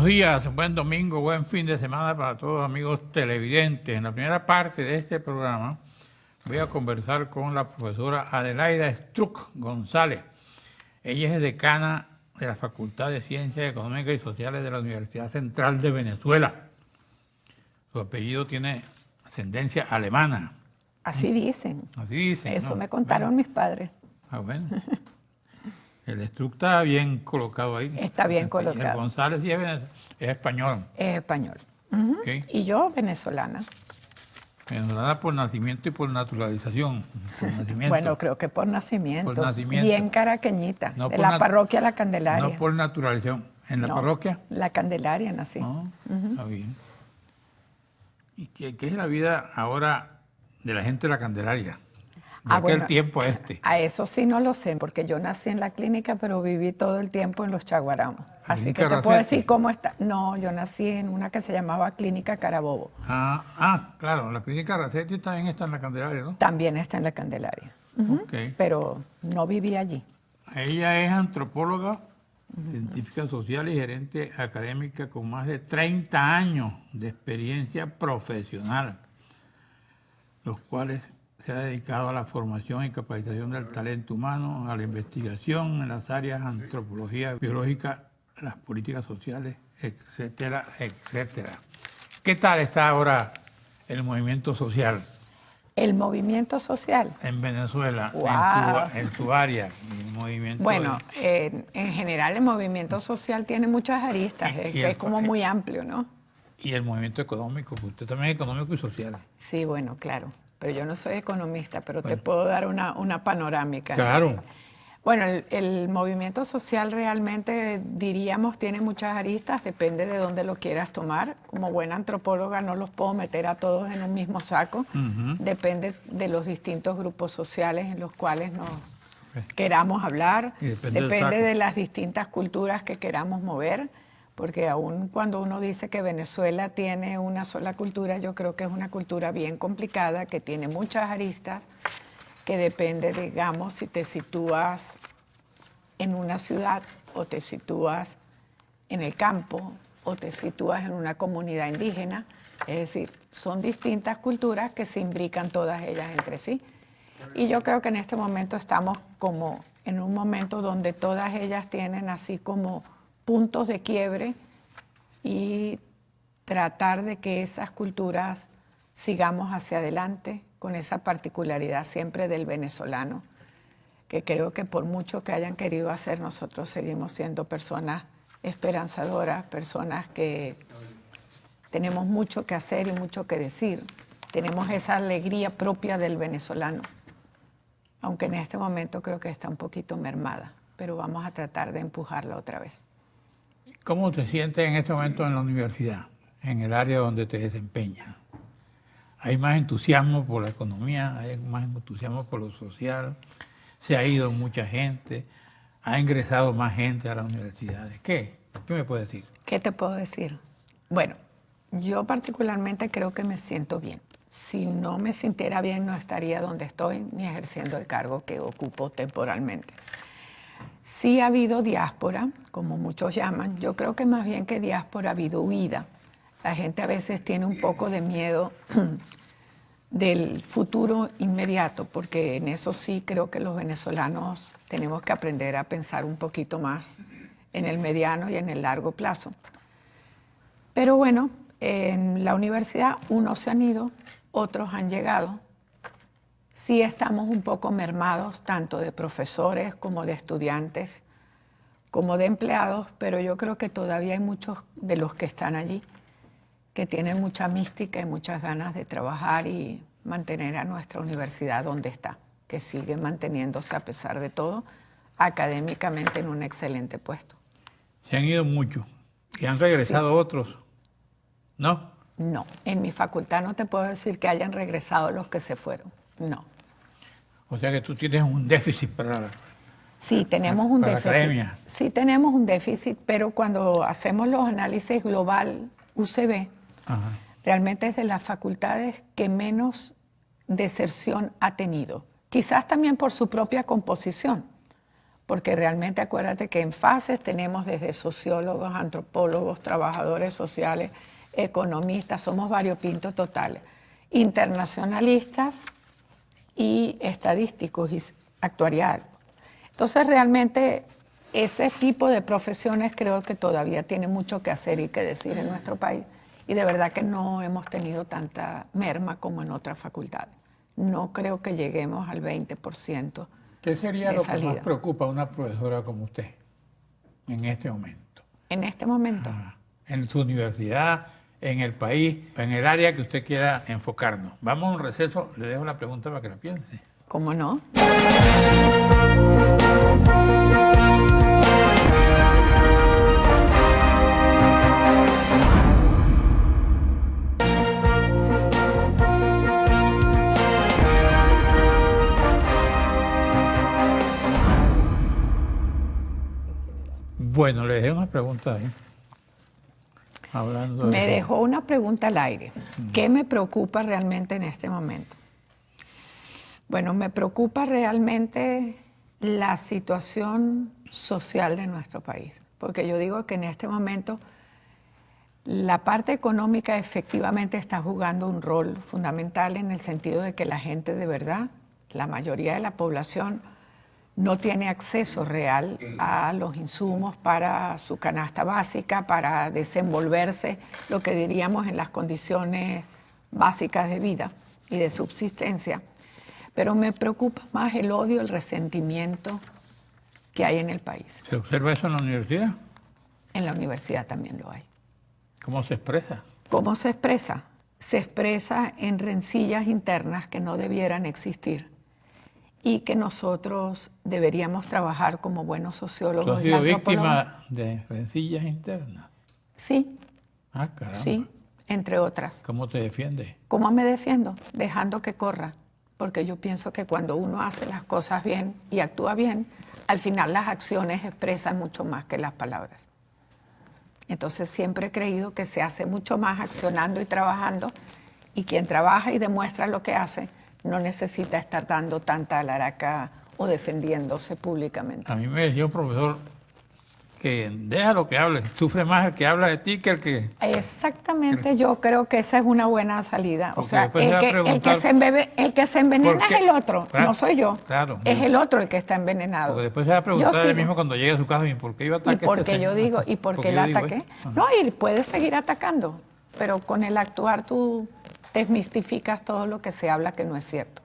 días, buen domingo, buen fin de semana para todos los amigos televidentes. En la primera parte de este programa voy a conversar con la profesora Adelaida Struck González. Ella es decana de la Facultad de Ciencias Económicas y Sociales de la Universidad Central de Venezuela. Su apellido tiene ascendencia alemana. Así dicen. Así dicen. Eso ¿no? me contaron mis padres. Ah, bueno. El Struck está bien colocado ahí. Está bien El colocado. González sí es español. Es español. Ujú. Okay. Y yo venezolana. Venezolana por nacimiento y por naturalización. Por nacimiento. Bueno, creo que por nacimiento. Por nacimiento. Bien caraqueñita. No de por la parroquia La Candelaria. No por naturalización. ¿En la No, parroquia? La Candelaria nací. No, está bien. ¿Y qué es la vida ahora de la gente de la Candelaria? De aquel bueno, tiempo a este. A eso sí no lo sé, porque yo nací en la clínica, pero viví todo el tiempo en los Chaguaramos. Así que te puedo decir cómo está. No, yo nací en una que se llamaba Clínica Carabobo. Claro, la clínica Racetti también está en la Candelaria, ¿no? También está en la Candelaria. Okay. Pero no viví allí. Ella es antropóloga, científica social y gerente académica con más de 30 años de experiencia profesional, los cuales se ha dedicado a la formación y capacitación del talento humano, a la investigación en las áreas antropología biológica, las políticas sociales, etcétera, etcétera. ¿Qué tal está ahora el movimiento social? El movimiento social. En Venezuela, Wow. en tu área, el movimiento. Bueno, en general el movimiento social tiene muchas aristas, es como muy amplio, ¿no? Y el movimiento económico, pues usted también es económico y social. Sí, bueno, claro. Pero yo no soy economista, pero te puedo dar una panorámica. Claro. Bueno, el movimiento social realmente, diríamos, tiene muchas aristas, depende de dónde lo quieras tomar. Como buena antropóloga no los puedo meter a todos en un mismo saco. Depende de los distintos grupos sociales en los cuales nos queramos hablar. Depende de las distintas culturas que queramos mover. Porque aún cuando uno dice que Venezuela tiene una sola cultura, yo creo que es una cultura bien complicada, que tiene muchas aristas, que depende, digamos, si te sitúas en una ciudad o te sitúas en el campo o te sitúas en una comunidad indígena. Es decir, son distintas culturas que se imbrican todas ellas entre sí. Y yo creo que en este momento estamos como en un momento donde todas ellas tienen así como puntos de quiebre y tratar de que esas culturas sigamos hacia adelante con esa particularidad siempre del venezolano, que creo que por mucho que hayan querido hacer, nosotros seguimos siendo personas esperanzadoras, personas que tenemos mucho que hacer y mucho que decir. Tenemos esa alegría propia del venezolano, aunque en este momento creo que está un poquito mermada, pero vamos a tratar de empujarla otra vez. ¿Cómo te sientes en este momento en la universidad, en el área donde te desempeñas? ¿Hay más entusiasmo por la economía? ¿Hay más entusiasmo por lo social? ¿Se ha ido mucha gente? ¿Ha ingresado más gente a las universidades? ¿Qué me puedes decir? ¿Qué te puedo decir? Bueno, yo particularmente creo que me siento bien. Si no me sintiera bien, no estaría donde estoy ni ejerciendo el cargo que ocupo temporalmente. Sí ha habido diáspora, como muchos llaman. Yo creo que más bien que diáspora ha habido huida. La gente a veces tiene un poco de miedo del futuro inmediato, porque en eso sí creo que los venezolanos tenemos que aprender a pensar un poquito más en el mediano y en el largo plazo. Pero bueno, en la universidad unos se han ido, otros han llegado. Sí estamos un poco mermados, tanto de profesores como de estudiantes, como de empleados, pero yo creo que todavía hay muchos de los que están allí que tienen mucha mística y muchas ganas de trabajar y mantener a nuestra universidad donde está, que sigue manteniéndose a pesar de todo, académicamente en un excelente puesto. Se han ido muchos y han regresado otros, ¿no? No, en mi facultad no te puedo decir que hayan regresado los que se fueron, no. O sea que tú tienes un déficit para Sí, tenemos un déficit. La academia. Sí, tenemos un déficit, pero cuando hacemos los análisis global UCB, realmente es de las facultades que menos deserción ha tenido. Quizás también por su propia composición, porque realmente acuérdate que en fases tenemos desde sociólogos, antropólogos, trabajadores sociales, economistas, somos variopintos totales, internacionalistas y estadísticos y actuariales. Entonces realmente ese tipo de profesiones creo que todavía tiene mucho que hacer y que decir en nuestro país, y de verdad que no hemos tenido tanta merma como en otras facultades. No creo que lleguemos al 20%. ¿Qué sería de lo salida. que más preocupa a una profesora como usted en este momento? En este momento. En su universidad, en el país, en el área que usted quiera enfocarnos. Vamos a un receso, le dejo la pregunta para que la piense. ¿Cómo no? Bueno, le dejé una pregunta ahí. Hablando de Me eso. dejó una pregunta al aire. ¿Qué me preocupa realmente en este momento? Bueno, me preocupa realmente la situación social de nuestro país, porque yo digo que en este momento la parte económica efectivamente está jugando un rol fundamental en el sentido de que la gente de verdad, la mayoría de la población, no tiene acceso real a los insumos para su canasta básica, para desenvolverse, lo que diríamos en las condiciones básicas de vida y de subsistencia. Pero me preocupa más el odio, el resentimiento que hay en el país. ¿Se observa eso en la universidad? En la universidad también lo hay. ¿Cómo se expresa? ¿Cómo se expresa? Se expresa en rencillas internas que no debieran existir y que nosotros deberíamos trabajar como buenos ¿Tú sociólogos has y sido antropólogos. víctima de rencillas internas? Sí, Ah, caramba. sí, entre otras. ¿Cómo te defiendes? ¿Cómo me defiendo? Dejando que corra, porque yo pienso que cuando uno hace las cosas bien y actúa bien, al final las acciones expresan mucho más que las palabras. Entonces siempre he creído que se hace mucho más accionando y trabajando, y quien trabaja y demuestra lo que hace no necesita estar dando tanta alaraca o defendiéndose públicamente. A mí me decía un profesor que deja lo que hable, sufre más el que habla de ti que el que... Exactamente, yo creo que esa es una buena salida. O Porque sea, después se va a el preguntar, que se envenena ¿por qué? es el otro, Claro, no soy yo. claro. Es el otro el que está envenenado. Porque después se va a preguntar Yo él sigo. mismo cuando llegue a su casa, ¿y por qué iba a atacar ¿Y por qué yo digo? ¿Y por qué la ataqué? No, y puedes seguir atacando, pero con el actuar tú desmistificas todo lo que se habla que no es cierto.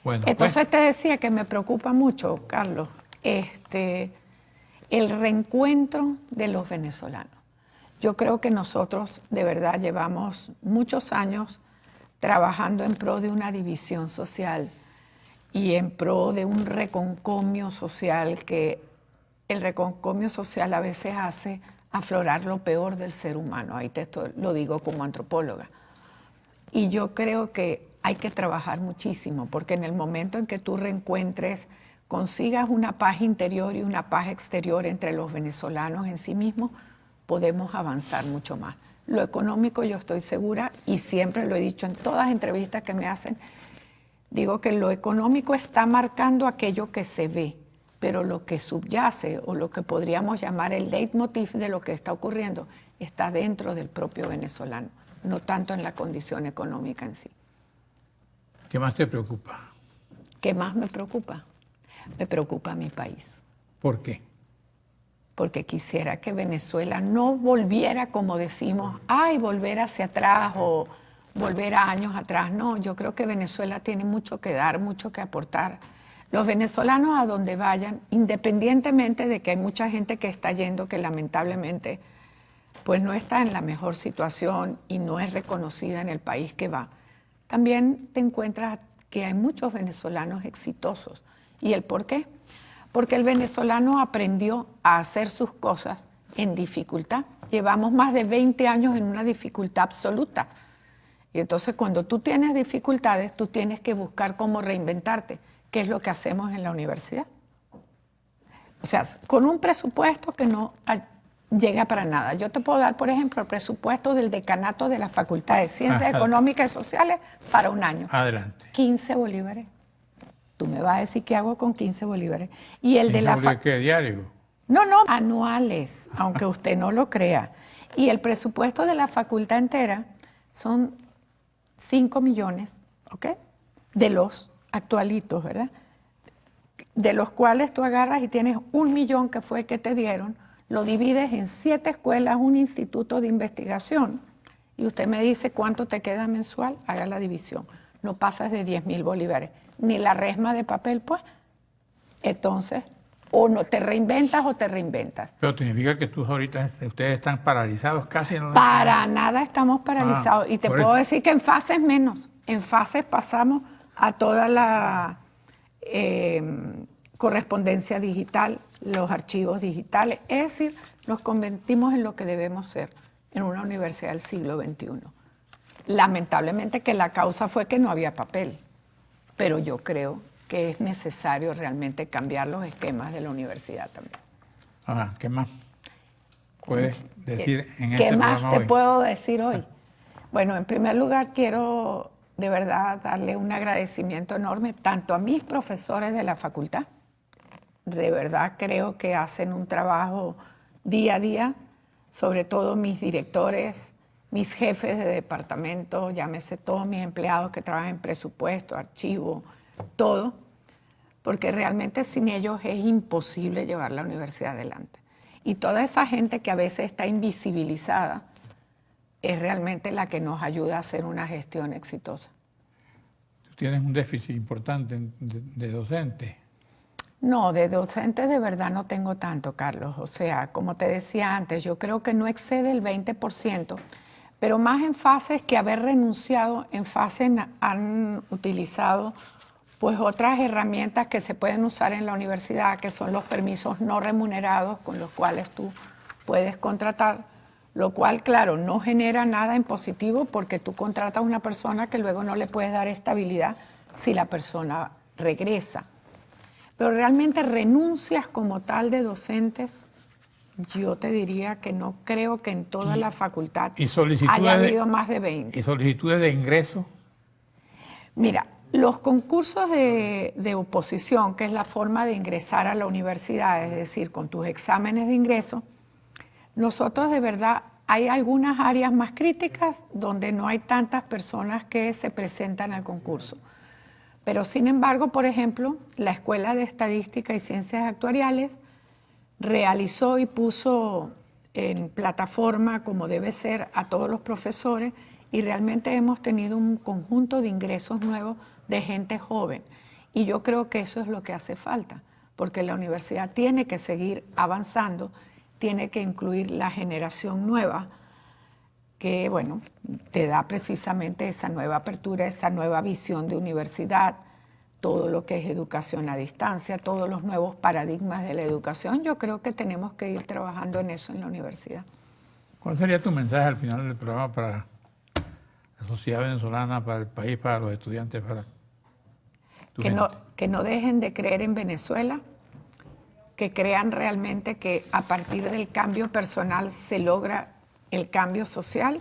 Bueno, Entonces te decía que me preocupa mucho, Carlos, el reencuentro de los venezolanos. Yo creo que nosotros de verdad llevamos muchos años trabajando en pro de una división social y en pro de un reconcomio social, que el reconcomio social a veces hace aflorar lo peor del ser humano. Ahí lo digo como antropóloga. Y yo creo que hay que trabajar muchísimo, porque en el momento en que tú reencuentres, consigas una paz interior y una paz exterior entre los venezolanos en sí mismos, podemos avanzar mucho más. Lo económico, yo estoy segura, y siempre lo he dicho en todas las entrevistas que me hacen, digo que lo económico está marcando aquello que se ve, pero lo que subyace o lo que podríamos llamar el leitmotiv de lo que está ocurriendo está dentro del propio venezolano, no tanto en la condición económica en sí. ¿qué más te preocupa? ¿Qué más me preocupa? Me preocupa mi país, ¿Por qué? porque quisiera que Venezuela no volviera, como decimos, ay, volver hacia atrás o volver a años atrás. No, yo creo que Venezuela tiene mucho que dar, mucho que aportar. Los venezolanos a donde vayan, independientemente de que hay mucha gente que está yendo que lamentablemente pues no está en la mejor situación y no es reconocida en el país que va, también te encuentras que hay muchos venezolanos exitosos. ¿Y el por qué? Porque el venezolano aprendió a hacer sus cosas en dificultad. Llevamos más de 20 años en una dificultad absoluta. Y entonces cuando tú tienes dificultades, tú tienes que buscar cómo reinventarte, que es lo que hacemos en la universidad. O sea, con un presupuesto que no llega para nada. Yo te puedo dar, por ejemplo, el presupuesto del decanato de la Facultad de Ciencias Económicas y Sociales para un año. Adelante. 15 bolívares. Tú me vas a decir qué hago con 15 bolívares. Y el de la ¿Qué diario? No, anuales, aunque usted no lo crea. Y el presupuesto de la facultad entera son 5 millones, ¿ok? De los actualitos, ¿verdad? De los cuales tú agarras y tienes 1 millón que fue que te dieron, lo divides en 7 escuelas, un instituto de investigación, y usted me dice cuánto te queda mensual, haga la división. No pasas de 10.000 bolívares, ni la resma de papel, pues. Entonces, o no te reinventas o te reinventas. Pero significa que ustedes están paralizados casi. ¿No? Para nada estamos paralizados. Y te puedo decir que en fases menos. En fases pasamos a toda la correspondencia digital, los archivos digitales. Es decir, nos convertimos en lo que debemos ser, en una universidad del siglo XXI. Lamentablemente que la causa fue que no había papel, pero yo creo que es necesario realmente cambiar los esquemas de la universidad también. Ajá, ¿qué más puedes decir en ¿Qué este más programa te hoy? puedo decir hoy? Bueno, en primer lugar quiero de verdad darle un agradecimiento enorme tanto a mis profesores de la facultad. De verdad creo que hacen un trabajo día a día, sobre todo mis directores, mis jefes de departamento, llámese todos mis empleados que trabajan en presupuesto, archivo, todo, porque realmente sin ellos es imposible llevar la universidad adelante. Y toda esa gente que a veces está invisibilizada es realmente la que nos ayuda a hacer una gestión exitosa. Tú tienes un déficit importante de docentes. No, de docentes de verdad no tengo tanto, Carlos. O sea, como te decía antes, yo creo que no excede el 20%, pero más en fases que haber renunciado, en fases han utilizado pues otras herramientas que se pueden usar en la universidad, que son los permisos no remunerados con los cuales tú puedes contratar, lo cual, claro, no genera nada en positivo porque tú contratas a una persona que luego no le puedes dar estabilidad si la persona regresa. Pero realmente renuncias como tal de docentes, yo te diría que no creo que en toda la facultad haya habido más de 20. ¿Y solicitudes de ingreso? Mira, los concursos de oposición, que es la forma de ingresar a la universidad, es decir, con tus exámenes de ingreso, nosotros de verdad hay algunas áreas más críticas donde no hay tantas personas que se presentan al concurso. Pero sin embargo, por ejemplo, la Escuela de Estadística y Ciencias Actuariales realizó y puso en plataforma, como debe ser, a todos los profesores, y realmente hemos tenido un conjunto de ingresos nuevos de gente joven. Y yo creo que eso es lo que hace falta, porque la universidad tiene que seguir avanzando, tiene que incluir la generación nueva, que, bueno, te da precisamente esa nueva apertura, esa nueva visión de universidad, todo lo que es educación a distancia, todos los nuevos paradigmas de la educación. Yo creo que tenemos que ir trabajando en eso en la universidad. ¿Cuál sería tu mensaje al final del programa para la sociedad venezolana, para el país, para los estudiantes, para tu gente? Que no dejen de creer en Venezuela, que crean realmente que a partir del cambio personal se logra el cambio social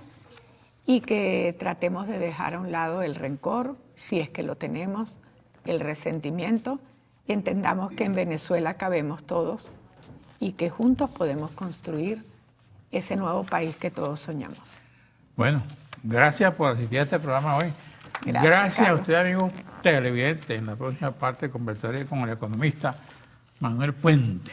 y que tratemos de dejar a un lado el rencor, si es que lo tenemos, el resentimiento, y entendamos que en Venezuela cabemos todos y que juntos podemos construir ese nuevo país que todos soñamos. Bueno, gracias por asistir a este programa hoy. Gracias A usted, amigo televidente. En la próxima parte conversaré con el economista Manuel Puente.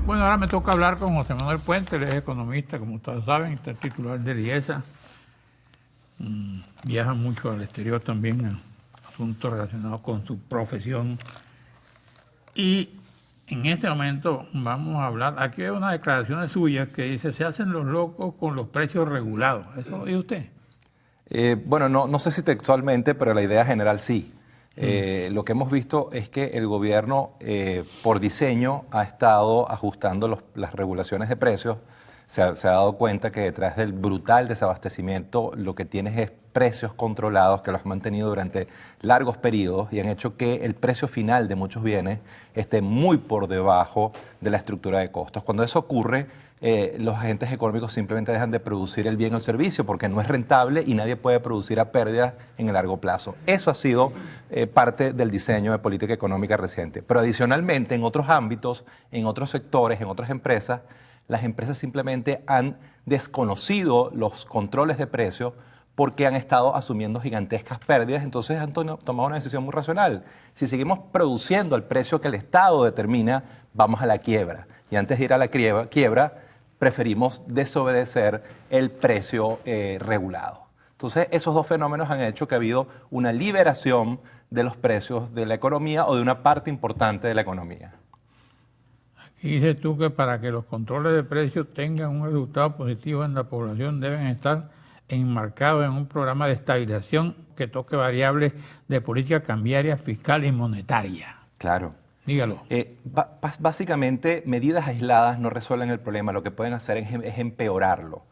Bueno, ahora me toca hablar con José Manuel Puente, él es economista, como ustedes saben, está titular de IESA. Viaja mucho al exterior también en asuntos relacionados con su profesión. Y en este momento vamos a hablar, aquí hay una declaración suya que dice, se hacen los locos con los precios regulados. ¿Eso lo dice usted? Bueno, no sé si textualmente, pero la idea general sí. Lo que hemos visto es que el gobierno, por diseño, ha estado ajustando las regulaciones de precios se ha dado cuenta que detrás del brutal desabastecimiento lo que tienes es precios controlados que los han mantenido durante largos periodos y han hecho que el precio final de muchos bienes esté muy por debajo de la estructura de costos. Cuando eso ocurre, los agentes económicos simplemente dejan de producir el bien o el servicio porque no es rentable y nadie puede producir a pérdidas en el largo plazo. Eso ha sido parte del diseño de política económica reciente. Pero adicionalmente, en otros ámbitos, en otros sectores, en otras empresas, las empresas simplemente han desconocido los controles de precios porque han estado asumiendo gigantescas pérdidas, entonces han tomado una decisión muy racional. Si seguimos produciendo al precio que el Estado determina, vamos a la quiebra. Y antes de ir a la quiebra, preferimos desobedecer el precio regulado. Entonces, esos dos fenómenos han hecho que ha habido una liberación de los precios de la economía o de una parte importante de la economía. Y dices tú que para que los controles de precios tengan un resultado positivo en la población deben estar enmarcados en un programa de estabilización que toque variables de política cambiaria, fiscal y monetaria. Claro. Dígalo. Básicamente, medidas aisladas no resuelven el problema, lo que pueden hacer es empeorarlo.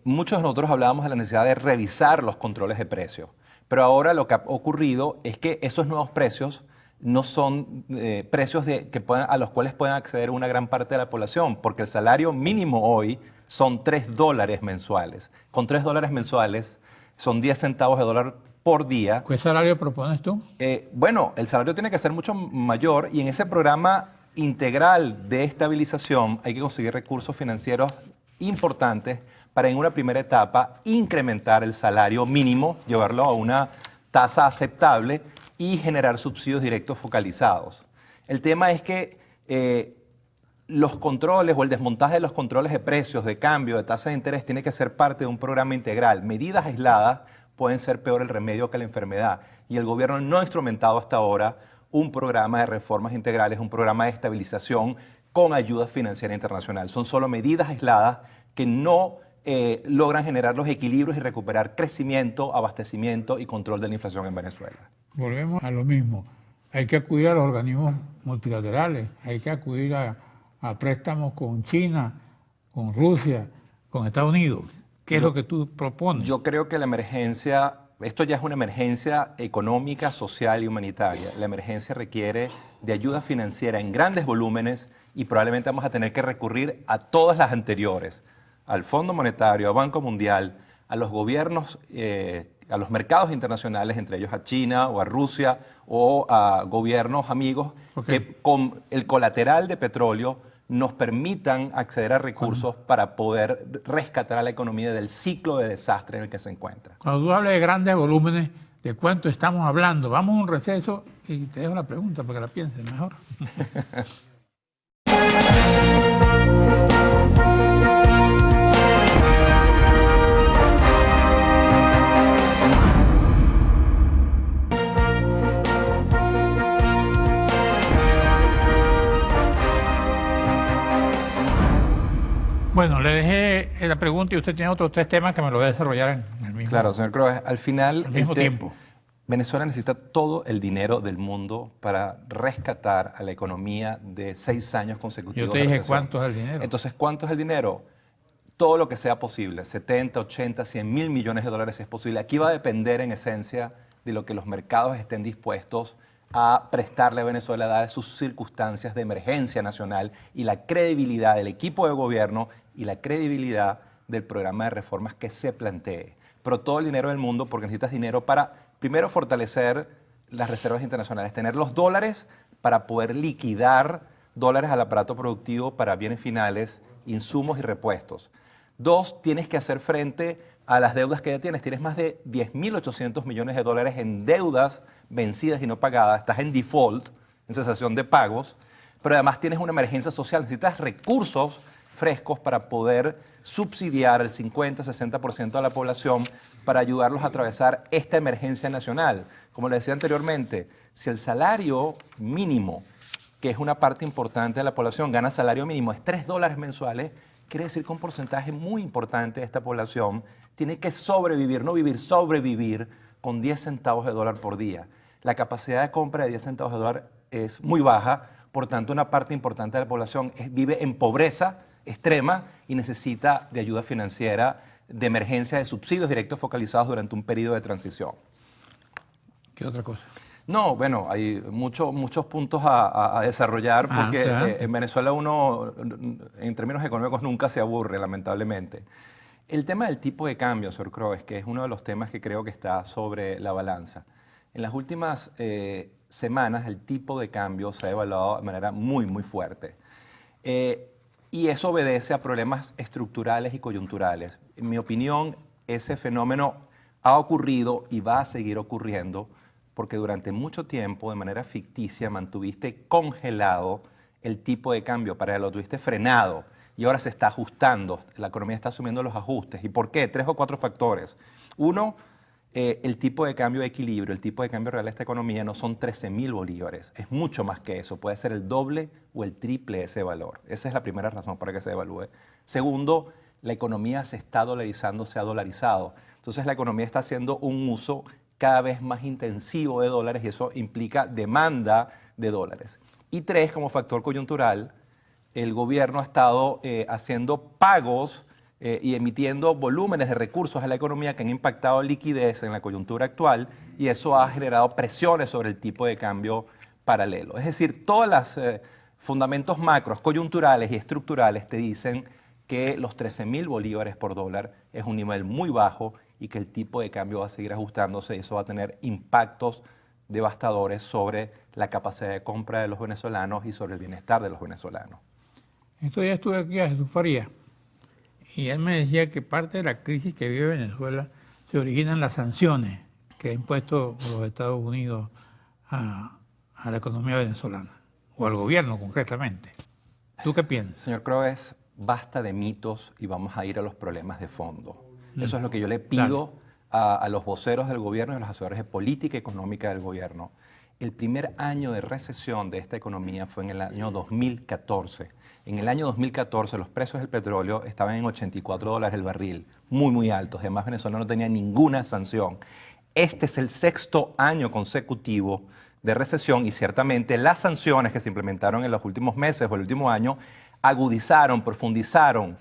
Muchos de nosotros hablábamos de la necesidad de revisar los controles de precios, pero ahora lo que ha ocurrido es que esos nuevos precios no son precios a los cuales pueden acceder una gran parte de la población, porque el salario mínimo hoy son $3 mensuales. Con $3 mensuales son 10 centavos de dólar por día. ¿Qué salario propones tú? Bueno, el salario tiene que ser mucho mayor y en ese programa integral de estabilización hay que conseguir recursos financieros importantes para en una primera etapa incrementar el salario mínimo, llevarlo a una tasa aceptable y generar subsidios directos focalizados. El tema es que los controles o el desmontaje de los controles de precios, de cambio, de tasa de interés, tiene que ser parte de un programa integral. Medidas aisladas pueden ser peor el remedio que la enfermedad. Y el gobierno no ha instrumentado hasta ahora un programa de reformas integrales, un programa de estabilización con ayuda financiera internacional. Son solo medidas aisladas que no logran generar los equilibrios y recuperar crecimiento, abastecimiento y control de la inflación en Venezuela. Volvemos a lo mismo. Hay que acudir a los organismos multilaterales, hay que acudir a préstamos con China, con Rusia, con Estados Unidos. ¿Qué es lo que tú propones? Yo creo que la emergencia, esto ya es una emergencia económica, social y humanitaria. La emergencia requiere de ayuda financiera en grandes volúmenes y probablemente vamos a tener que recurrir a todas las anteriores, al Fondo Monetario, al Banco Mundial, a los gobiernos, a los mercados internacionales, entre ellos a China o a Rusia o a gobiernos amigos, que con el colateral de petróleo nos permitan acceder a recursos para poder rescatar a la economía del ciclo de desastre en el que se encuentra. Cuando tú hablas de grandes volúmenes, ¿de cuánto estamos hablando? Vamos a un receso y te dejo la pregunta para que la pienses mejor. Bueno, le dejé la pregunta y usted tiene otros 3 temas que me lo voy a desarrollar en el mismo, Claro, señor Croes, al final tiempo. Venezuela necesita todo el dinero del mundo para rescatar a la economía de 6 años consecutivos. Yo te dije cuánto es el dinero. Entonces, ¿cuánto es el dinero? Todo lo que sea posible, 70, 80, 100 mil millones de dólares es posible. Aquí va a depender en esencia de lo que los mercados estén dispuestos a prestarle a Venezuela, dadas sus circunstancias de emergencia nacional y la credibilidad del equipo de gobierno y la credibilidad del programa de reformas que se plantee. Pero todo el dinero del mundo, porque necesitas dinero para, primero, fortalecer las reservas internacionales, tener los dólares para poder liquidar dólares al aparato productivo para bienes finales, insumos y repuestos. 2, tienes que hacer frente a las deudas que ya tienes. Tienes más de 10.800 millones de dólares en deudas vencidas y no pagadas. Estás en default, en cesación de pagos, pero además tienes una emergencia social. Necesitas recursos frescos para poder subsidiar el 50-60% de la población para ayudarlos a atravesar esta emergencia nacional. Como le decía anteriormente, si el salario mínimo, que es una parte importante de la población, gana salario mínimo, es $3 mensuales, quiere decir que un porcentaje muy importante de esta población tiene que sobrevivir, no vivir, sobrevivir con 10 centavos de dólar por día. La capacidad de compra de 10 centavos de dólar es muy baja, por tanto una parte importante de la población vive en pobreza extrema y necesita de ayuda financiera, de emergencia, de subsidios directos focalizados durante un periodo de transición. ¿Qué otra cosa? No, bueno, hay muchos puntos a desarrollar porque en Venezuela uno, en términos económicos, nunca se aburre, lamentablemente. El tema del tipo de cambio, señor Croes, que es uno de los temas que creo que está sobre la balanza. En las últimas semanas el tipo de cambio se ha evaluado de manera muy, muy fuerte. Y eso obedece a problemas estructurales y coyunturales. En mi opinión, ese fenómeno ha ocurrido y va a seguir ocurriendo porque durante mucho tiempo, de manera ficticia, mantuviste congelado el tipo de cambio, para lo tuviste frenado y ahora se está ajustando, la economía está asumiendo los ajustes. ¿Y por qué? 3 o 4 factores. Uno, el tipo de cambio de equilibrio, el tipo de cambio real de esta economía no son 13.000 bolívares, es mucho más que eso, puede ser el doble o el triple de ese valor. Esa es la primera razón para que se evalúe. Segundo, la economía se está dolarizando, se ha dolarizado. Entonces la economía está haciendo un uso cada vez más intensivo de dólares y eso implica demanda de dólares. Y 3, como factor coyuntural, el gobierno ha estado haciendo pagos y emitiendo volúmenes de recursos a la economía que han impactado liquidez en la coyuntura actual y eso ha generado presiones sobre el tipo de cambio paralelo. Es decir, todos los fundamentos macros, coyunturales y estructurales te dicen que los 13.000 bolívares por dólar es un nivel muy bajo y que el tipo de cambio va a seguir ajustándose y eso va a tener impactos devastadores sobre la capacidad de compra de los venezolanos y sobre el bienestar de los venezolanos. Estos días estuve aquí a Jesús Farías y él me decía que parte de la crisis que vive Venezuela se originan las sanciones que ha impuesto los Estados Unidos a la economía venezolana, o al gobierno concretamente. ¿Tú qué piensas? Señor Croes, basta de mitos y vamos a ir a los problemas de fondo. Eso es lo que yo le pido a los voceros del gobierno y a los asesores de política económica del gobierno. El primer año de recesión de esta economía fue en el año 2014. En el año 2014 los precios del petróleo estaban en $84 el barril, muy, muy altos. Además, Venezuela no tenía ninguna sanción. Este es el 6º año consecutivo de recesión y ciertamente las sanciones que se implementaron en los últimos meses o el último año agudizaron, profundizaron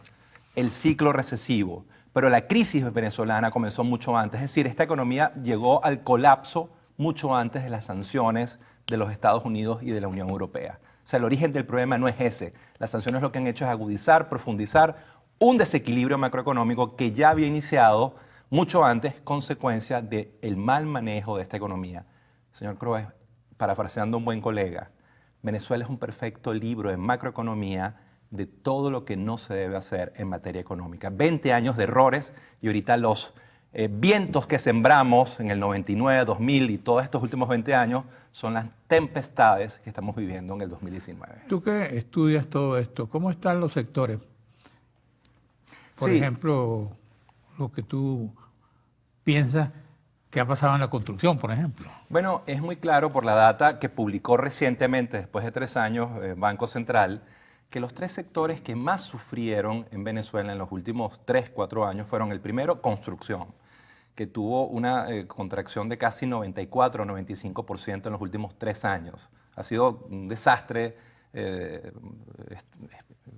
el ciclo recesivo. Pero la crisis venezolana comenzó mucho antes. Es decir, esta economía llegó al colapso mucho antes de las sanciones de los Estados Unidos y de la Unión Europea. O sea, el origen del problema no es ese. Las sanciones lo que han hecho es agudizar, profundizar un desequilibrio macroeconómico que ya había iniciado mucho antes, consecuencia del mal manejo de esta economía. Señor Croes, parafraseando a un buen colega, Venezuela es un perfecto libro de macroeconomía de todo lo que no se debe hacer en materia económica. 20 años de errores y ahorita los vientos que sembramos en el 99, 2000 y todos estos últimos 20 años son las tempestades que estamos viviendo en el 2019. Tú que estudias todo esto, ¿cómo están los sectores? Por ejemplo, lo que tú piensas que ha pasado en la construcción, por ejemplo. Bueno, es muy claro por la data que publicó recientemente, después de 3 años, Banco Central, que los 3 sectores que más sufrieron en Venezuela en los últimos 3, 4 años fueron el primero, construcción, que tuvo una contracción de casi 94 o 95% en los últimos 3 años. Ha sido un desastre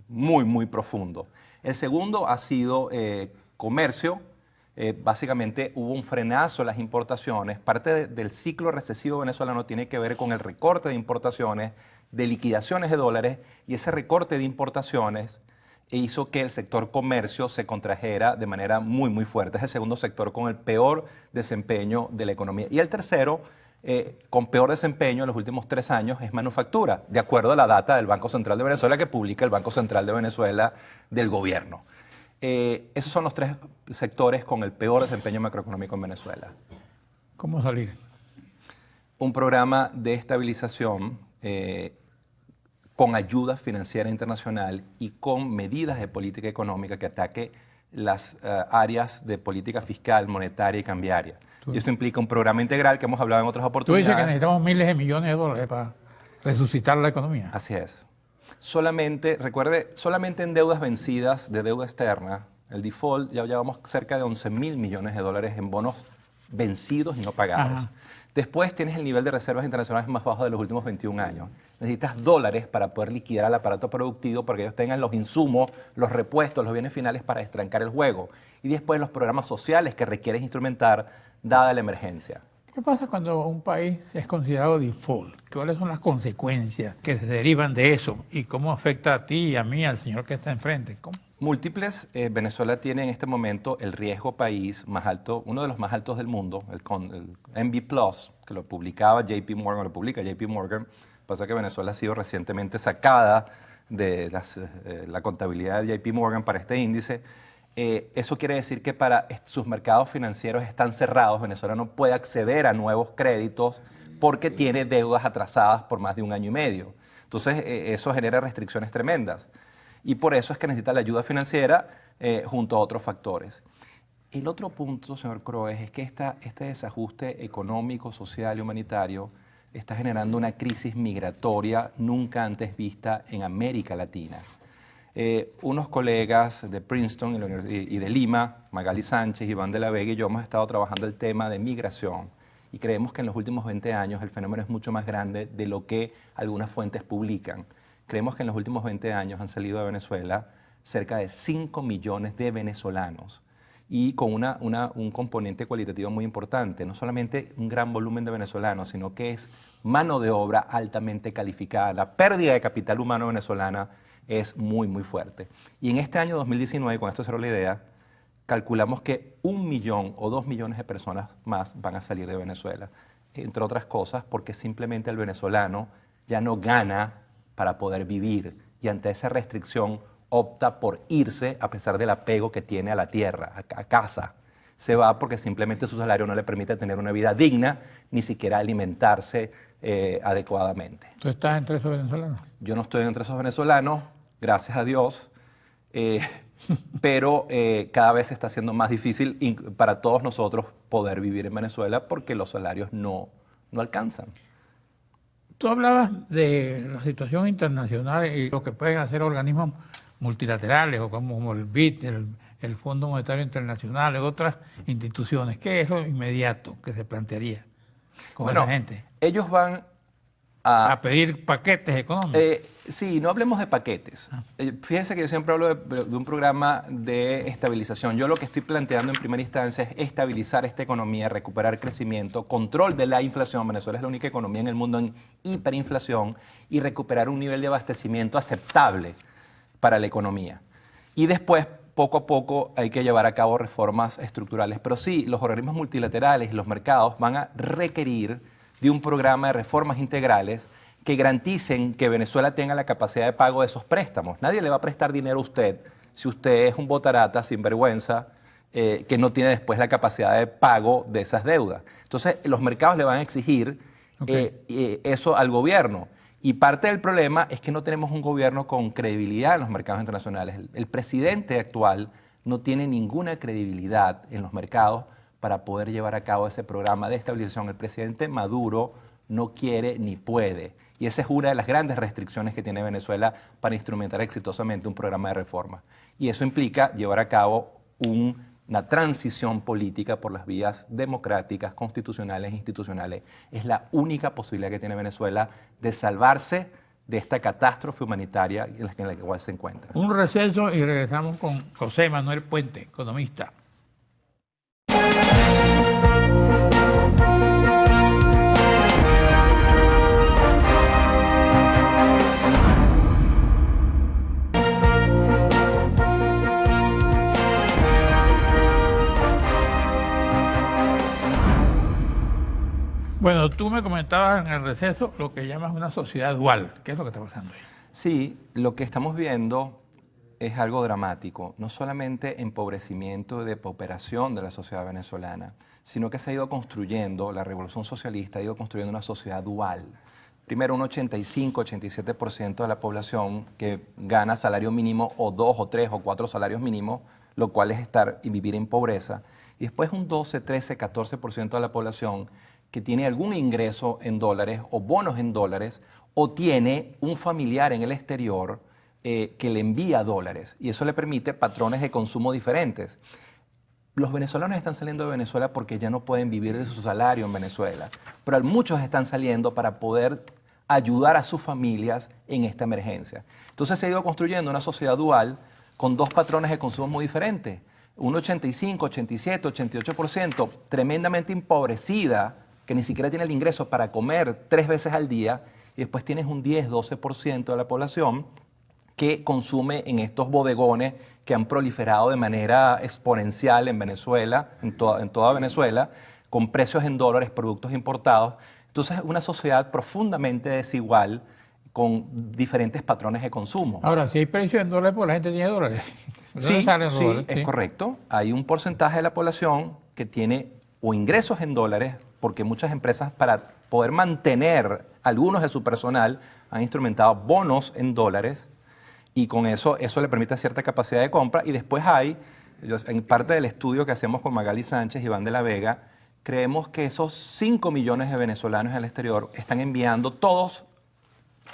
muy, muy profundo. El segundo ha sido comercio. Básicamente hubo un frenazo en las importaciones. Parte del ciclo recesivo venezolano tiene que ver con el recorte de importaciones, de liquidaciones de dólares, y ese recorte de importaciones hizo que el sector comercio se contrajera de manera muy, muy fuerte. Es el segundo sector con el peor desempeño de la economía. Y el tercero, con peor desempeño en los últimos 3 años, es manufactura, de acuerdo a la data del Banco Central de Venezuela que publica el Banco Central de Venezuela del gobierno. Esos son los 3 sectores con el peor desempeño macroeconómico en Venezuela. ¿Cómo salir? Un programa de estabilización con ayuda financiera internacional y con medidas de política económica que ataque las áreas de política fiscal, monetaria y cambiaria. Y esto implica un programa integral que hemos hablado en otras oportunidades. Tú dices que necesitamos miles de millones de dólares para resucitar la economía. Así es. Solamente, recuerde, solamente en deudas vencidas de deuda externa, el default, ya llevamos cerca de 11.000 millones de dólares en bonos vencidos y no pagados. Ajá. Después tienes el nivel de reservas internacionales más bajo de los últimos 21 años. Necesitas dólares para poder liquidar al aparato productivo para que ellos tengan los insumos, los repuestos, los bienes finales para destrancar el juego. Y después los programas sociales que requieres instrumentar dada la emergencia. ¿Qué pasa cuando un país es considerado default? ¿Cuáles son las consecuencias que se derivan de eso? ¿Y cómo afecta a ti y a mí, al señor que está enfrente? ¿Cómo? Múltiples. Venezuela tiene en este momento el riesgo país más alto, uno de los más altos del mundo, el MB Plus, que lo publicaba JP Morgan, lo publica JP Morgan. Pasa que Venezuela ha sido recientemente sacada de la contabilidad de JP Morgan para este índice. Eso quiere decir que para sus mercados financieros están cerrados. Venezuela no puede acceder a nuevos créditos porque tiene deudas atrasadas por más de 1 año y medio. Entonces, eso genera restricciones tremendas. Y por eso es que necesita la ayuda financiera junto a otros factores. El otro punto, señor Croes, es que este desajuste económico, social y humanitario está generando una crisis migratoria nunca antes vista en América Latina. Unos colegas de Princeton y de Lima, Magali Sánchez, Iván de la Vega y yo hemos estado trabajando el tema de migración y creemos que en los últimos 20 años el fenómeno es mucho más grande de lo que algunas fuentes publican. Creemos que en los últimos 20 años han salido de Venezuela cerca de 5 millones de venezolanos y con un componente cualitativo muy importante. No solamente un gran volumen de venezolanos, sino que es mano de obra altamente calificada. La pérdida de capital humano venezolana es muy, muy fuerte. Y en este año 2019, con esto cerró la idea, calculamos que 1 millón o 2 millones de personas más van a salir de Venezuela. Entre otras cosas, porque simplemente el venezolano ya no gana para poder vivir y ante esa restricción opta por irse a pesar del apego que tiene a la tierra, a casa. Se va porque simplemente su salario no le permite tener una vida digna, ni siquiera alimentarse adecuadamente. ¿Tú estás entre esos venezolanos? Yo no estoy entre esos venezolanos, gracias a Dios, pero cada vez se está haciendo más difícil para todos nosotros poder vivir en Venezuela porque los salarios no alcanzan. Tú hablabas de la situación internacional y lo que pueden hacer organismos multilaterales o como el BID, el Fondo Monetario Internacional, otras instituciones. ¿Qué es lo inmediato que se plantearía con esa gente? Ellos van a pedir paquetes económicos. Sí, no hablemos de paquetes. Fíjense que yo siempre hablo de un programa de estabilización. Yo lo que estoy planteando en primera instancia es estabilizar esta economía, recuperar crecimiento, control de la inflación. Venezuela es la única economía en el mundo en hiperinflación y recuperar un nivel de abastecimiento aceptable para la economía. Y después, poco a poco, hay que llevar a cabo reformas estructurales. Pero sí, los organismos multilaterales y los mercados van a requerir de un programa de reformas integrales que garanticen que Venezuela tenga la capacidad de pago de esos préstamos. Nadie le va a prestar dinero a usted si usted es un botarata sinvergüenza que no tiene después la capacidad de pago de esas deudas. Entonces, los mercados le van a exigir eso al gobierno. Y parte del problema es que no tenemos un gobierno con credibilidad en los mercados internacionales. El presidente actual no tiene ninguna credibilidad en los mercados para poder llevar a cabo ese programa de estabilización. El presidente Maduro no quiere ni puede. Y esa es una de las grandes restricciones que tiene Venezuela para instrumentar exitosamente un programa de reforma. Y eso implica llevar a cabo una transición política por las vías democráticas, constitucionales e institucionales. Es la única posibilidad que tiene Venezuela de salvarse de esta catástrofe humanitaria en la cual se encuentra. Un receso y regresamos con José Manuel Puente, economista. Bueno, tú me comentabas en el receso lo que llamas una sociedad dual. ¿Qué es lo que está pasando ahí? Sí, lo que estamos viendo es algo dramático. No solamente empobrecimiento y depauperación de la sociedad venezolana, sino que se ha ido construyendo, la revolución socialista ha ido construyendo una sociedad dual. Primero, un 85-87% de la población que gana salario mínimo o 2 o 3 o 4 salarios mínimos, lo cual es estar y vivir en pobreza. Y después un 12, 13, 14% de la población que tiene algún ingreso en dólares o bonos en dólares o tiene un familiar en el exterior que le envía dólares y eso le permite patrones de consumo diferentes. los venezolanos están saliendo de Venezuela porque ya no pueden vivir de su salario en Venezuela, pero muchos están saliendo para poder ayudar a sus familias en esta emergencia. Entonces se ha ido construyendo una sociedad dual con dos patrones de consumo muy diferentes. Un 85, 87, 88%, tremendamente empobrecida, que ni siquiera tiene el ingreso para comer 3 veces al día, y después tienes un 10, 12% de la población que consume en estos bodegones que han proliferado de manera exponencial en Venezuela, en toda Venezuela, con precios en dólares, productos importados. Entonces, una sociedad profundamente desigual con diferentes patrones de consumo. Ahora, si hay precio en dólares, pues la gente tiene dólares. Sí, Salen sí, dólares, es correcto. Hay un porcentaje de la población que tiene o ingresos en dólares, porque muchas empresas para poder mantener algunos de su personal han instrumentado bonos en dólares y con eso le permite cierta capacidad de compra. Y después en parte del estudio que hacemos con Magali Sánchez y Iván de la Vega, creemos que esos 5 millones de venezolanos en el exterior están enviando todos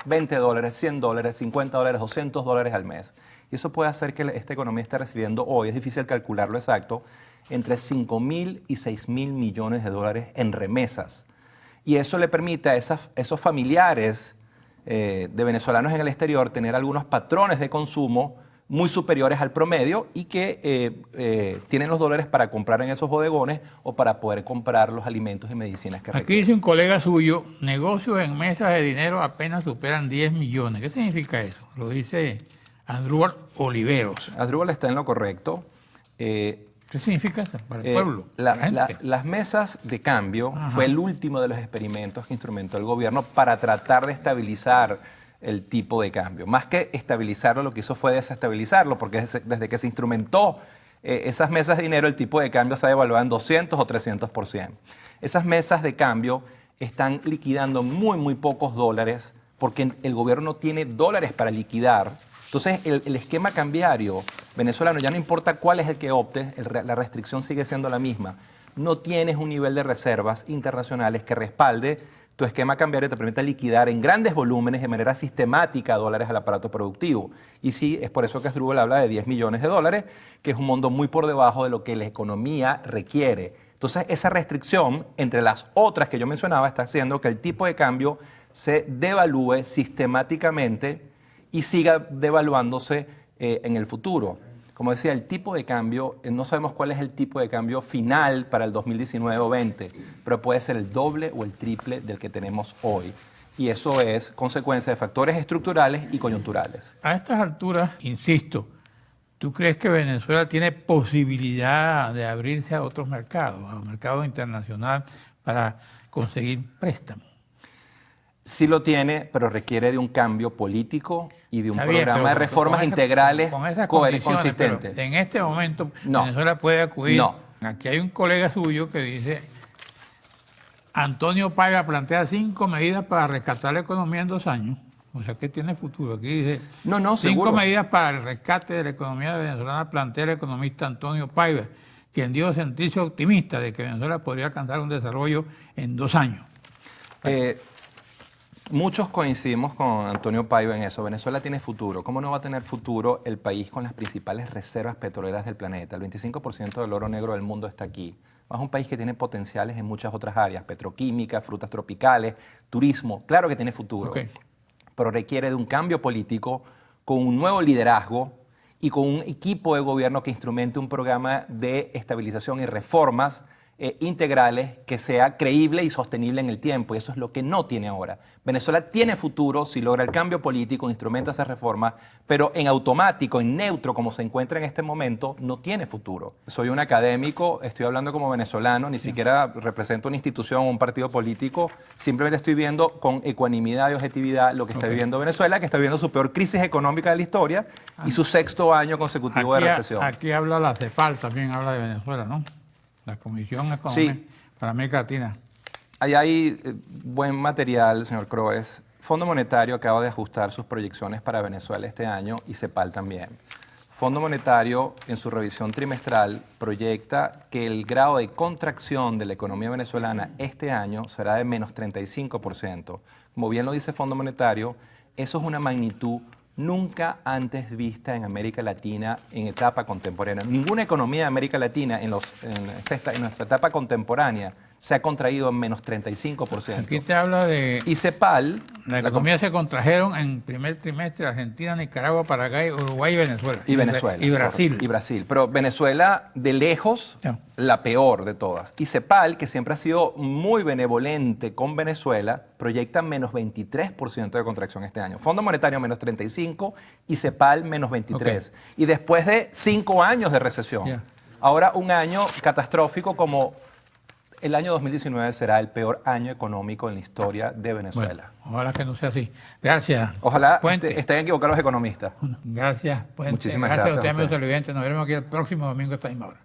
$20, $100, $50, $200 al mes. Y eso puede hacer que esta economía esté recibiendo hoy, es difícil calcularlo exacto, entre 5.000 y 6.000 millones de dólares en remesas. Y eso le permite a esos familiares de venezolanos en el exterior tener algunos patrones de consumo muy superiores al promedio y que tienen los dólares para comprar en esos bodegones o para poder comprar los alimentos y medicinas que Aquí requieren. dice un colega suyo, negocios en mesas de dinero apenas superan 10 millones. ¿Qué significa eso? Lo dice Andrúbal Oliveros. Asdrúbal está en lo correcto. ¿Qué significa eso para el pueblo? para la gente? Las mesas de cambio Ajá. fue el último de los experimentos que instrumentó el gobierno para tratar de estabilizar el tipo de cambio. Más que estabilizarlo, lo que hizo fue desestabilizarlo, porque desde que se instrumentó esas mesas de dinero, el tipo de cambio se ha devaluado en 200 o 300%. Esas mesas de cambio están liquidando muy pocos dólares porque el gobierno no tiene dólares para liquidar. Entonces, el esquema cambiario venezolano, ya no importa cuál es el que optes, la restricción sigue siendo la misma. No tienes un nivel de reservas internacionales que respalde tu esquema cambiario y te permita liquidar en grandes volúmenes de manera sistemática dólares al aparato productivo. Y sí, es por eso que Asdrúbal habla de 10 millones de dólares, que es un monto muy por debajo de lo que la economía requiere. Entonces, esa restricción, entre las otras que yo mencionaba, está haciendo que el tipo de cambio se devalúe sistemáticamente y siga devaluándose en el futuro. Como decía, el tipo de cambio, no sabemos cuál es el tipo de cambio final para el 2019 o 20, pero puede ser el doble o el triple del que tenemos hoy. Y eso es consecuencia de factores estructurales y coyunturales. A estas alturas, insisto, ¿tú crees que Venezuela tiene posibilidad de abrirse a otros mercados, a un mercado internacional para conseguir préstamos? Sí lo tiene, pero requiere de un cambio político y de un Está bien, programa de pero reformas integrales con esas condiciones, consistentes. pero en este momento No. Venezuela puede acudir. No. Aquí hay un colega suyo que dice, Antonio Paiva plantea 5 medidas para rescatar la economía en 2 años. O sea que tiene futuro. Aquí dice, No, 5 5 medidas para el rescate de la economía venezolana plantea el economista Antonio Paiva, quien dio sentirse optimista de que Venezuela podría alcanzar un desarrollo en 2 años. Muchos coincidimos con Antonio Paiva en eso. Venezuela tiene futuro. ¿Cómo no va a tener futuro el país con las principales reservas petroleras del planeta? El 25% del oro negro del mundo está aquí. Es un país que tiene potenciales en muchas otras áreas, petroquímica, frutas tropicales, turismo. Claro que tiene futuro, pero requiere de un cambio político con un nuevo liderazgo y con un equipo de gobierno que instrumente un programa de estabilización y reformas integrales que sea creíble y sostenible en el tiempo, y eso es lo que no tiene ahora. Venezuela tiene futuro si logra el cambio político, instrumenta esas reformas, pero en automático, en neutro, como se encuentra en este momento, no tiene futuro. Soy un académico, estoy hablando como venezolano, ni siquiera represento una institución o un partido político, simplemente estoy viendo con ecuanimidad y objetividad lo que está viviendo Venezuela, que está viviendo su peor crisis económica de la historia y su 6º año consecutivo de recesión. Aquí habla la CEPAL, también habla de Venezuela, ¿no? La Comisión Económica para América Latina. Ahí hay buen material, señor Croes. Fondo Monetario acaba de ajustar sus proyecciones para Venezuela este año y CEPAL también. Fondo Monetario, en su revisión trimestral, proyecta que el grado de contracción de la economía venezolana este año será de menos 35%. Como bien lo dice Fondo Monetario, eso es una magnitud nunca antes vista en América Latina en etapa contemporánea. Ninguna economía de América Latina en nuestra etapa contemporánea se ha contraído en menos 35%. Aquí te habla de... Y CEPAL... La economía se contrajeron en primer trimestre Argentina, Nicaragua, Paraguay, Uruguay y Venezuela. Y Venezuela. Y Brasil. Correcto, y Brasil. Pero Venezuela, de lejos, No. la peor de todas. Y CEPAL, que siempre ha sido muy benevolente con Venezuela, proyecta menos 23% de contracción este año. Fondo Monetario menos 35% y CEPAL menos 23%. Ok. Y después de 5 años de recesión. Ya. Ahora un año catastrófico como... El año 2019 será el peor año económico en la historia de Venezuela. Bueno, ojalá que no sea así. Gracias. Ojalá Puente. estén equivocados los economistas. Gracias, Puente. Muchísimas gracias a gracias a ustedes, amigos ustedes. televidentes. Nos veremos aquí el próximo domingo a esta misma hora.